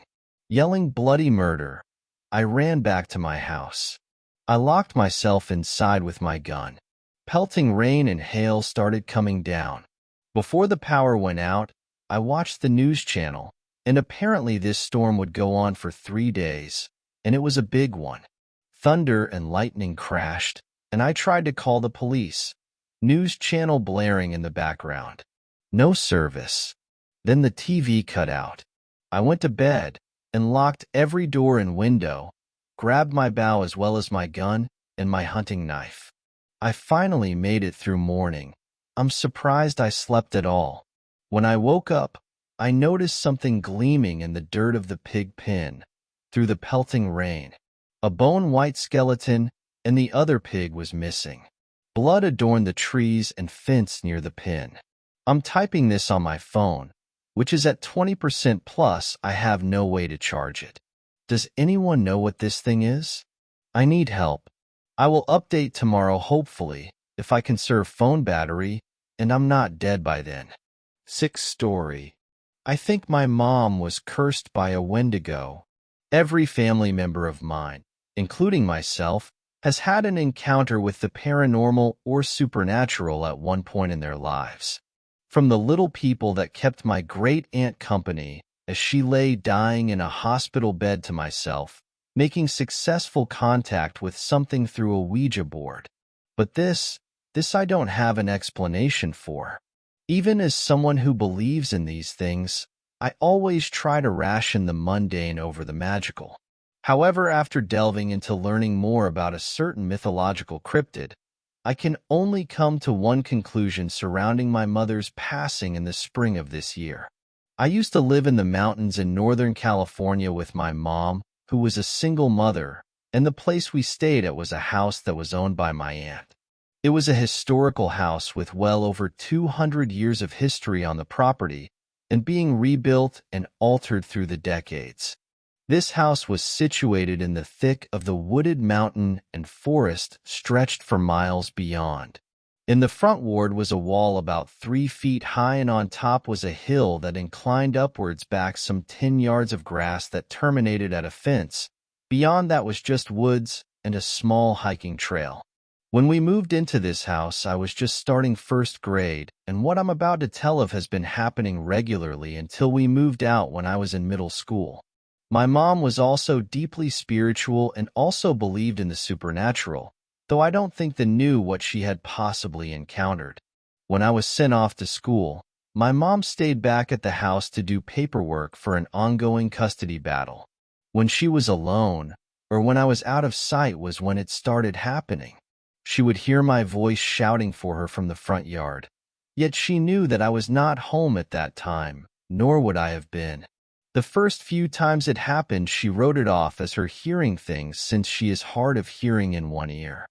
[SPEAKER 1] Yelling bloody murder, I ran back to my house. I locked myself inside with my gun. Pelting rain and hail started coming down. Before the power went out, I watched the news channel, and apparently this storm would go on for 3 days, and it was a big one. Thunder and lightning crashed, and I tried to call the police. News channel blaring in the background. No service. Then the TV cut out. I went to bed and locked every door and window, grabbed my bow as well as my gun and my hunting knife. I finally made it through morning. I'm surprised I slept at all. When I woke up, I noticed something gleaming in the dirt of the pig pen through the pelting rain. A bone-white skeleton, and the other pig was missing. Blood adorned the trees and fence near the pen. I'm typing this on my phone, which is at 20% plus. I have no way to charge it. Does anyone know what this thing is? I need help. I will update tomorrow hopefully, if I conserve phone battery, and I'm not dead by then. 6th story. I think my mom was cursed by a Wendigo. Every family member of mine, including myself, has had an encounter with the paranormal or supernatural at one point in their lives. From the little people that kept my great-aunt company as she lay dying in a hospital bed to myself, making successful contact with something through a Ouija board. But this I don't have an explanation for. Even as someone who believes in these things, I always try to ration the mundane over the magical. However, after delving into learning more about a certain mythological cryptid, I can only come to one conclusion surrounding my mother's passing in the spring of this year. I used to live in the mountains in Northern California with my mom, who was a single mother, and the place we stayed at was a house that was owned by my aunt. It was a historical house with well over 200 years of history on the property and being rebuilt and altered through the decades. This house was situated in the thick of the wooded mountain and forest stretched for miles beyond. In the front ward was a wall about 3 feet high, and on top was a hill that inclined upwards back some 10 yards of grass that terminated at a fence. Beyond that was just woods and a small hiking trail. When we moved into this house, I was just starting 1st grade, and what I'm about to tell of has been happening regularly until we moved out when I was in middle school. My mom was also deeply spiritual and also believed in the supernatural, though I don't think they knew what she had possibly encountered. When I was sent off to school, my mom stayed back at the house to do paperwork for an ongoing custody battle. When she was alone, or when I was out of sight, was when it started happening. She would hear my voice shouting for her from the front yard. Yet she knew that I was not home at that time, nor would I have been. The first few times it happened, she wrote it off as her hearing things, since she is hard of hearing in one ear.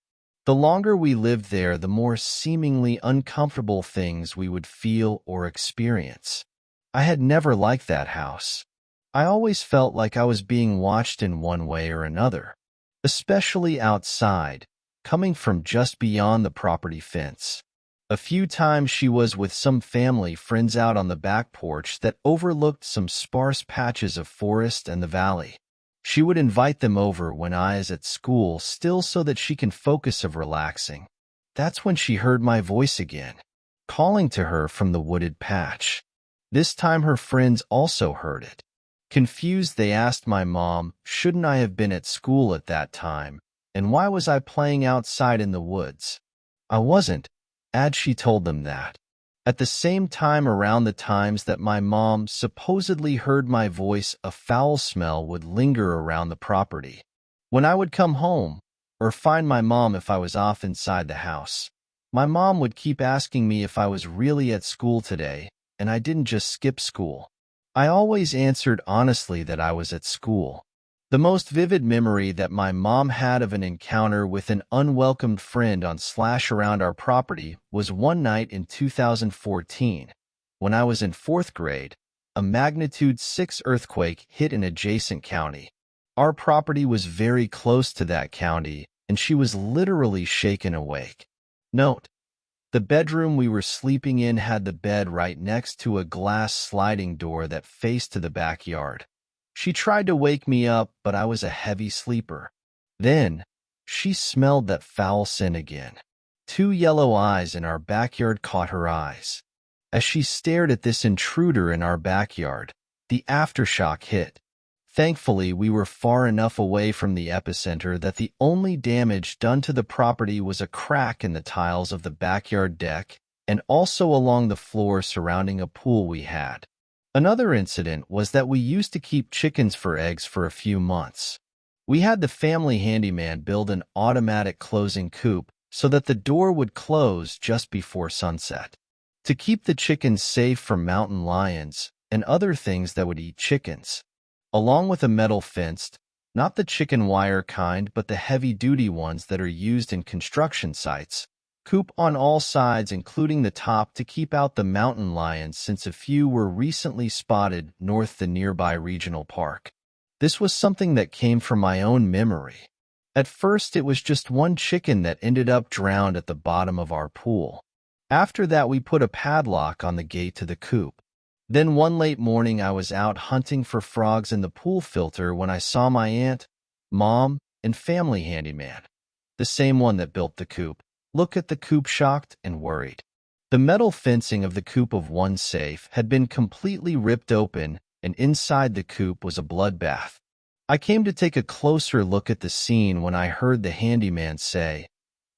[SPEAKER 1] The longer we lived there, the more seemingly uncomfortable things we would feel or experience. I had never liked that house. I always felt like I was being watched in one way or another, especially outside, coming from just beyond the property fence. A few times she was with some family friends out on the back porch that overlooked some sparse patches of forest and the valley. She would invite them over when I was at school still, so that she can focus of relaxing. That's when she heard my voice again, calling to her from the wooded patch. This time her friends also heard it. Confused, they asked my mom, shouldn't I have been at school at that time, and why was I playing outside in the woods? I wasn't, she told them that. At the same time, around the times that my mom supposedly heard my voice, a foul smell would linger around the property. When I would come home, or find my mom if I was off inside the house, my mom would keep asking me if I was really at school today, and I didn't just skip school. I always answered honestly that I was at school. The most vivid memory that my mom had of an encounter with an unwelcomed friend on / around our property was one night in 2014. When I was in 4th grade, a magnitude 6 earthquake hit an adjacent county. Our property was very close to that county, and she was literally shaken awake. Note: the bedroom we were sleeping in had the bed right next to a glass sliding door that faced to the backyard. She tried to wake me up, but I was a heavy sleeper. Then, she smelled that foul scent again. 2 yellow eyes in our backyard caught her eyes. As she stared at this intruder in our backyard, the aftershock hit. Thankfully, we were far enough away from the epicenter that the only damage done to the property was a crack in the tiles of the backyard deck and also along the floor surrounding a pool we had. Another incident was that we used to keep chickens for eggs for a few months. We had the family handyman build an automatic closing coop so that the door would close just before sunset. To keep the chickens safe from mountain lions and other things that would eat chickens, along with a metal fenced, not the chicken wire kind but the heavy-duty ones that are used in construction sites, coop on all sides including the top to keep out the mountain lions since a few were recently spotted north the nearby regional park. This was something that came from my own memory. At first it was just one chicken that ended up drowned at the bottom of our pool. After that we put a padlock on the gate to the coop. Then one late morning I was out hunting for frogs in the pool filter when I saw my aunt, mom, and family handyman, the same one that built the coop, look at the coop shocked and worried. The metal fencing of the coop of one safe had been completely ripped open and inside the coop was a bloodbath. I came to take a closer look at the scene when I heard the handyman say,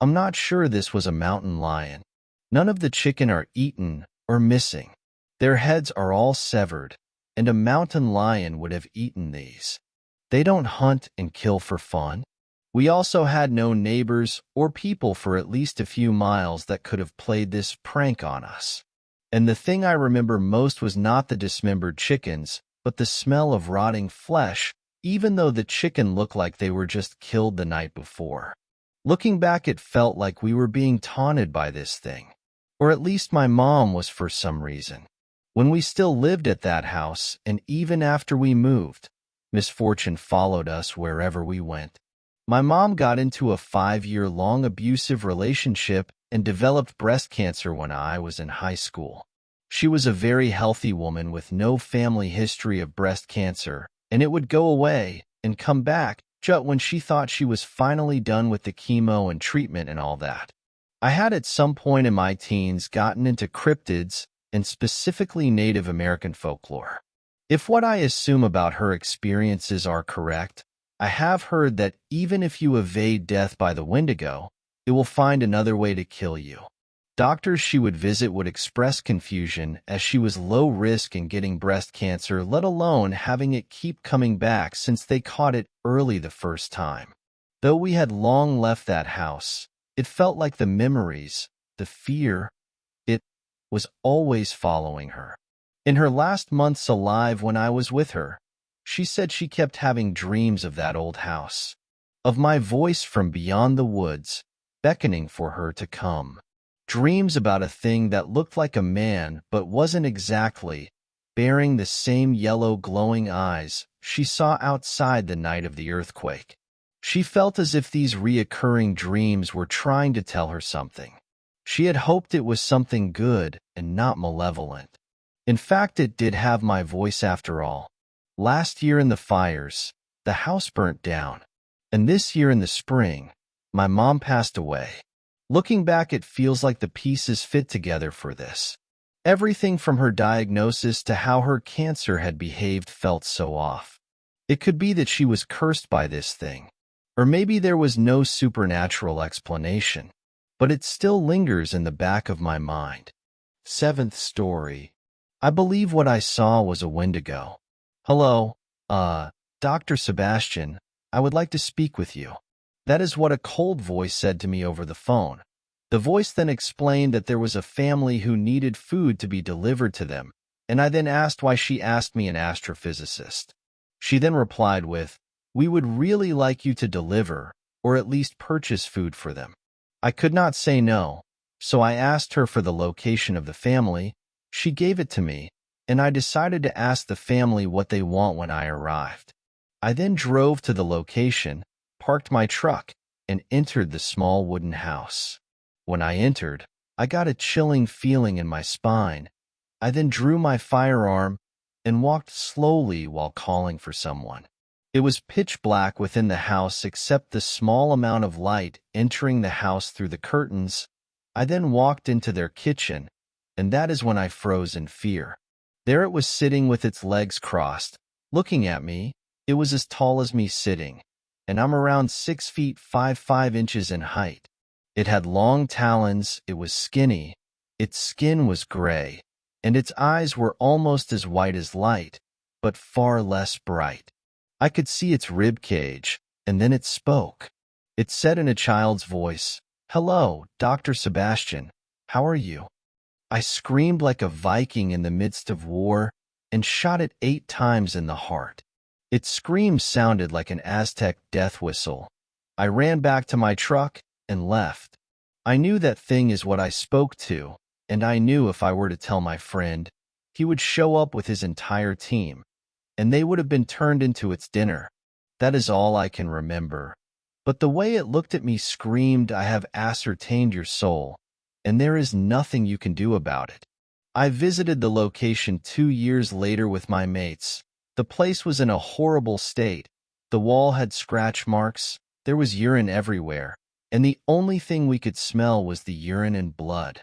[SPEAKER 1] "I'm not sure this was a mountain lion. None of the chicken are eaten or missing. Their heads are all severed, and a mountain lion would have eaten these. They don't hunt and kill for fun." We also had no neighbors or people for at least a few miles that could have played this prank on us. And the thing I remember most was not the dismembered chickens, but the smell of rotting flesh, even though the chicken looked like they were just killed the night before. Looking back, it felt like we were being taunted by this thing. Or at least my mom was for some reason. When we still lived at that house, and even after we moved, misfortune followed us wherever we went. My mom got into a 5-year-long abusive relationship and developed breast cancer when I was in high school. She was a very healthy woman with no family history of breast cancer, and it would go away and come back just when she thought she was finally done with the chemo and treatment and all that. I had at some point in my teens gotten into cryptids and specifically Native American folklore. If what I assume about her experiences are correct, I have heard that even if you evade death by the Wendigo, it will find another way to kill you. Doctors she would visit would express confusion as she was low risk in getting breast cancer, let alone having it keep coming back since they caught it early the first time. Though we had long left that house, it felt like the memories, the fear, it was always following her. In her last months alive when I was with her, she said she kept having dreams of that old house, of my voice from beyond the woods, beckoning for her to come. Dreams about a thing that looked like a man but wasn't exactly, bearing the same yellow glowing eyes she saw outside the night of the earthquake. She felt as if these reoccurring dreams were trying to tell her something. She had hoped it was something good and not malevolent. In fact, it did have my voice after all. Last year in the fires, the house burnt down, and this year in the spring, my mom passed away. Looking back, it feels like the pieces fit together for this. Everything from her diagnosis to how her cancer had behaved felt so off. It could be that she was cursed by this thing, or maybe there was no supernatural explanation, but it still lingers in the back of my mind. 7th story. I believe what I saw was a Wendigo. "Hello, Dr. Sebastian, I would like to speak with you." That is what a cold voice said to me over the phone. The voice then explained that there was a family who needed food to be delivered to them, and I then asked why she asked me, an astrophysicist. She then replied with, "We would really like you to deliver, or at least purchase food for them." I could not say no, so I asked her for the location of the family. She gave it to me, and I decided to ask the family what they want when I arrived. I then drove to the location, parked my truck, and entered the small wooden house. When I entered, I got a chilling feeling in my spine. I then drew my firearm and walked slowly while calling for someone. It was pitch black within the house except the small amount of light entering the house through the curtains. I then walked into their kitchen, and that is when I froze in fear. There it was sitting with its legs crossed, looking at me, It was as tall as me sitting, and I'm around 6 feet 5 inches in height. It had long talons, it was skinny, its skin was gray, and its eyes were almost as white as light, but far less bright. I could see its rib cage, and then it spoke. It said in a child's voice, "Hello, Dr. Sebastian. How are you?" I screamed like a Viking in the midst of war and shot it 8 times in the heart. Its scream sounded like an Aztec death whistle. I ran back to my truck and left. I knew that thing is what I spoke to, and I knew if I were to tell my friend, he would show up with his entire team, and they would have been turned into its dinner. That is all I can remember. But the way it looked at me screamed, "I have ascertained your soul, and there is nothing you can do about it." I visited the location 2 years later with my mates. The place was in a horrible state. The wall had scratch marks, there was urine everywhere, and the only thing we could smell was the urine and blood.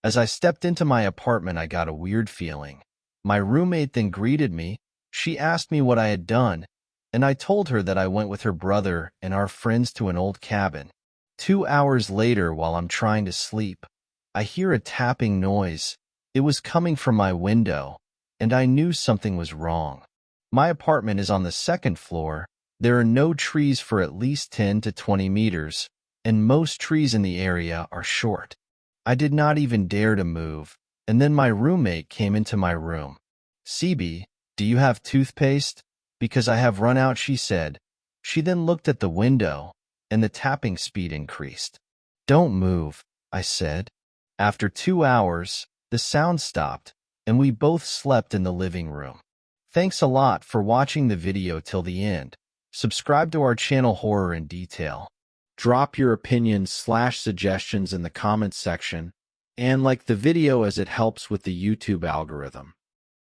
[SPEAKER 1] As I stepped into my apartment, I got a weird feeling. My roommate then greeted me. She asked me what I had done, and I told her that I went with her brother and our friends to an old cabin. 2 hours later, while I'm trying to sleep, I hear a tapping noise. It was coming from my window, and I knew something was wrong. My apartment is on the 2nd floor. There are no trees for at least 10 to 20 meters, and most trees in the area are short. I did not even dare to move, and then my roommate came into my room. "CB, do you have toothpaste? Because I have run out," she said. She then looked at the window, and the tapping speed increased. "Don't move," I said. After 2 hours, the sound stopped, and we both slept in the living room. Thanks a lot for watching the video till the end. Subscribe to our channel Horror in Detail. Drop your opinions/suggestions in the comments section, and like the video as it helps with the YouTube algorithm.